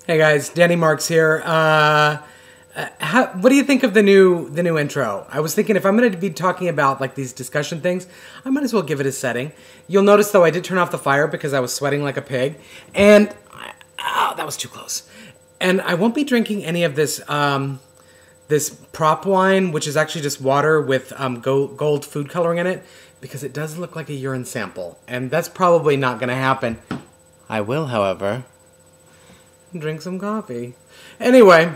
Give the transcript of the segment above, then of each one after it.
Hey guys, Danny Marks here. What do you think of the new intro? I was thinking if I'm going to be talking about like these discussion things, I might as well give it a setting. You'll notice though I did turn off the fire because I was sweating like a pig, and that was too close. And I won't be drinking any of this this prop wine, which is actually just water with gold food coloring in it, because it does look like a urine sample, and that's probably not going to happen. I will, however, drink some coffee. Anyway,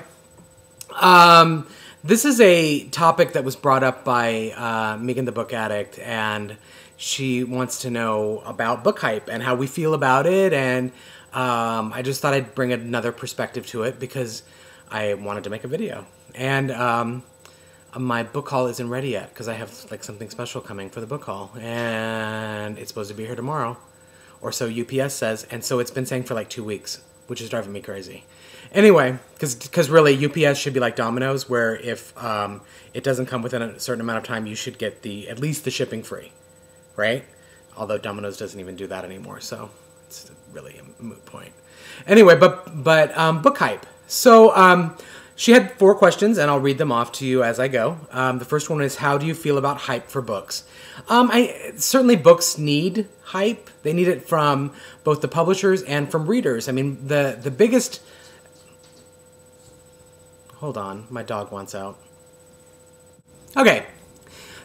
this is a topic that was brought up by Megan the Book Addict, and she wants to know about book hype and how we feel about it, and I just thought I'd bring another perspective to it because I wanted to make a video. And my book haul isn't ready yet because I have like something special coming for the book haul, and it's supposed to be here tomorrow, or so UPS says, and so it's been saying for like 2 weeks, which is driving me crazy. Anyway, because really UPS should be like Domino's, where if it doesn't come within a certain amount of time, you should get at least the shipping free, right? Although Domino's doesn't even do that anymore, so it's really a moot point. Anyway, but book hype. So she had 4 questions, and I'll read them off to you as I go. The first one is, how do you feel about hype for books? Certainly books need hype. They need it from both the publishers and from readers. I mean, the biggest... Hold on, my dog wants out. Okay,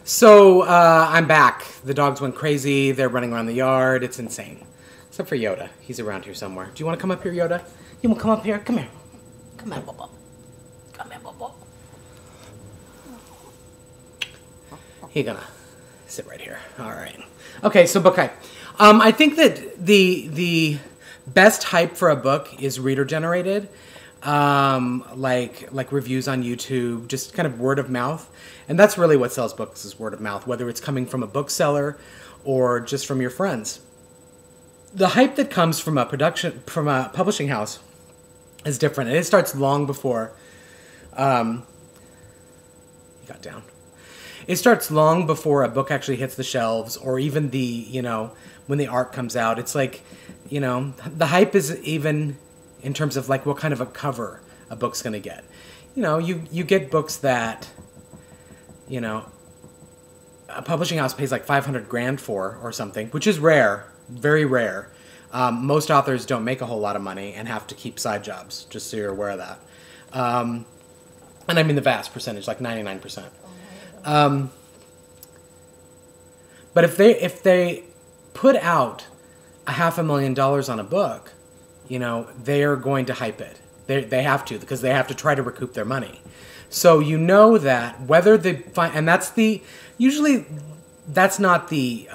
so I'm back. The dogs went crazy. They're running around the yard. It's insane. Except for Yoda. He's around here somewhere. Do you want to come up here, Yoda? You want to come up here? Come here. Come here, Bobo. Come here, Bobo. You're gonna sit right here. All right. Okay, so book hype. I think that the best hype for a book is reader generated, like reviews on YouTube, just kind of word of mouth, and that's really what sells books, is word of mouth, whether it's coming from a bookseller or just from your friends. The hype that comes from a publishing house is different, and it starts long before. You got down. It starts long before a book actually hits the shelves, or even when the art comes out. It's like, the hype is even in terms of like what kind of a cover a book's going to get. You get books that, a publishing house pays like $500,000 for or something, which is rare, very rare. Most authors don't make a whole lot of money and have to keep side jobs, just so you're aware of that. And I mean the vast percentage, like 99%. But if they put out $500,000 on a book, they are going to hype it. They have to, because they have to try to recoup their money. So that whether they find, and usually that's not the,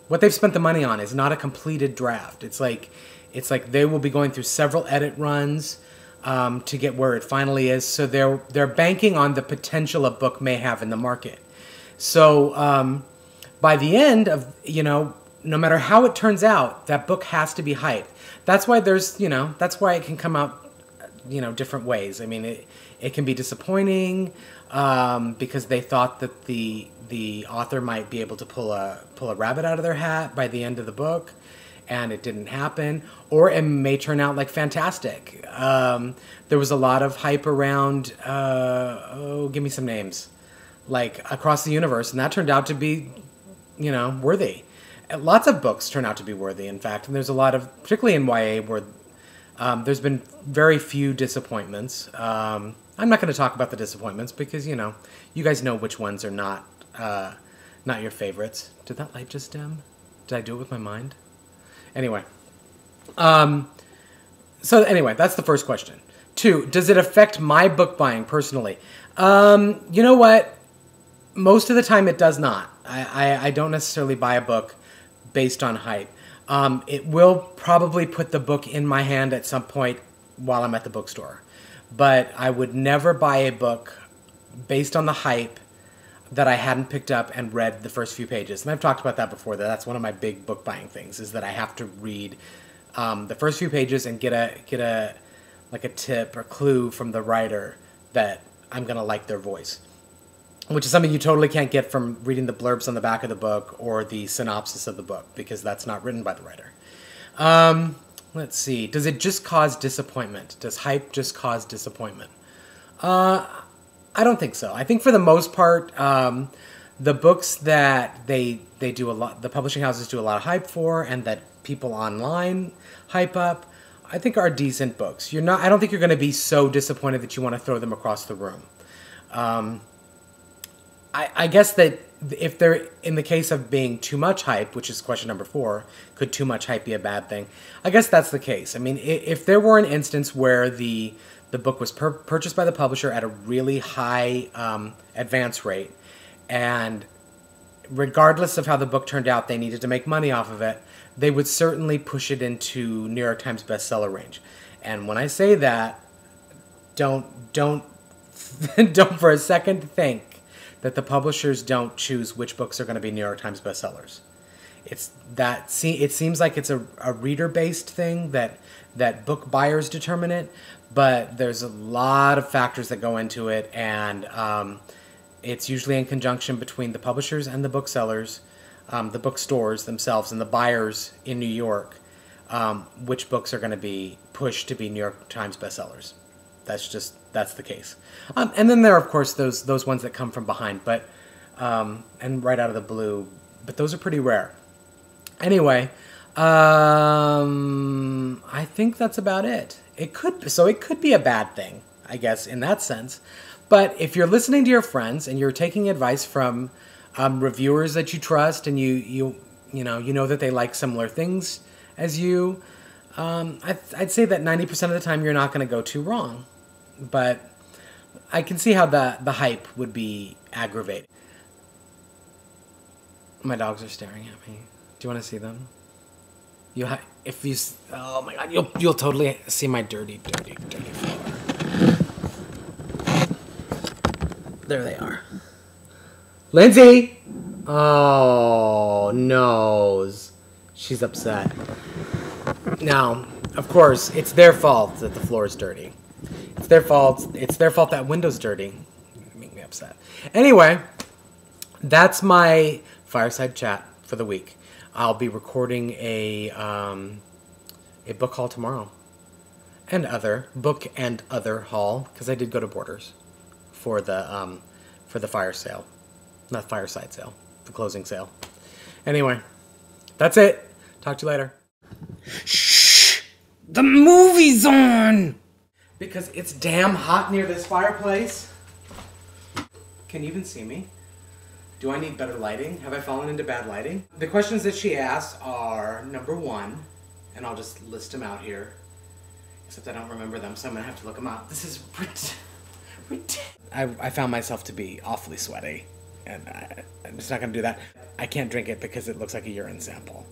what they've spent the money on is not a completed draft. It's like they will be going through several edit runs to get where it finally is. So they're banking on the potential a book may have in the market. So by the end of, no matter how it turns out, that book has to be hyped. That's why that's why it can come out, different ways. I mean, it can be disappointing because they thought that the author might be able to pull a rabbit out of their hat by the end of the book, and it didn't happen. Or it may turn out like fantastic. There was a lot of hype around, give me some names, like Across the Universe, and that turned out to be, worthy. Lots of books turn out to be worthy, in fact, and there's a lot of, particularly in YA, where there's been very few disappointments. I'm not going to talk about the disappointments because, you guys know which ones are not your favorites. Did that light just dim? Did I do it with my mind? Anyway. So anyway, that's the first question. 2, does it affect my book buying personally? You know what? Most of the time it does not. I don't necessarily buy a book based on hype. It will probably put the book in my hand at some point while I'm at the bookstore. But I would never buy a book based on the hype that I hadn't picked up and read the first few pages. And I've talked about that before, that's one of my big book buying things, is that I have to read the first few pages and get a tip or clue from the writer that I'm going to like their voice. Which is something you totally can't get from reading the blurbs on the back of the book or the synopsis of the book, because that's not written by the writer. Let's see. Does it just cause disappointment? Does hype just cause disappointment? I don't think so. I think for the most part, the books that they do a lot, the publishing houses do a lot of hype for, and that people online hype up, I think are decent books. I don't think you're going to be so disappointed that you want to throw them across the room. I guess that if they're in the case of being too much hype, which is question number 4, could too much hype be a bad thing? I guess that's the case. I mean, if there were an instance where the book was purchased by the publisher at a really high advance rate, and regardless of how the book turned out, they needed to make money off of it, they would certainly push it into New York Times bestseller range. And when I say that, don't for a second think that the publishers don't choose which books are going to be New York Times bestsellers. It seems like it's a reader-based thing that book buyers determine it, but there's a lot of factors that go into it, and it's usually in conjunction between the publishers and the booksellers, the bookstores themselves, and the buyers in New York, which books are going to be pushed to be New York Times bestsellers. That's the case. And then there are, of course, those ones that come from behind, but and right out of the blue, but those are pretty rare. Anyway, I think that's about it. It could be a bad thing, I guess, in that sense. But if you're listening to your friends and you're taking advice from reviewers that you trust, and you know that they like similar things as you, I'd say that 90% of the time you're not going to go too wrong. But I can see how the hype would be aggravating. My dogs are staring at me. Do you want to see them? Oh my god, you'll totally see my dirty floor. There they are. Lindsay! Oh, nose. She's upset. Now, of course, it's their fault that the floor is dirty. It's their fault that window's dirty. Make me upset. Anyway, that's my fireside chat for the week. I'll be recording a book haul tomorrow. Book and other haul, because I did go to Borders for the fire sale. Not fireside sale, the closing sale. Anyway, that's it. Talk to you later. Shh! The movie's on! Because it's damn hot near this fireplace. Can you even see me? Do I need better lighting? Have I fallen into bad lighting? The questions that she asked are, number 1, and I'll just list them out here, except I don't remember them, so I'm gonna have to look them out. This is I found myself to be awfully sweaty, and I'm just not gonna do that. I can't drink it because it looks like a urine sample.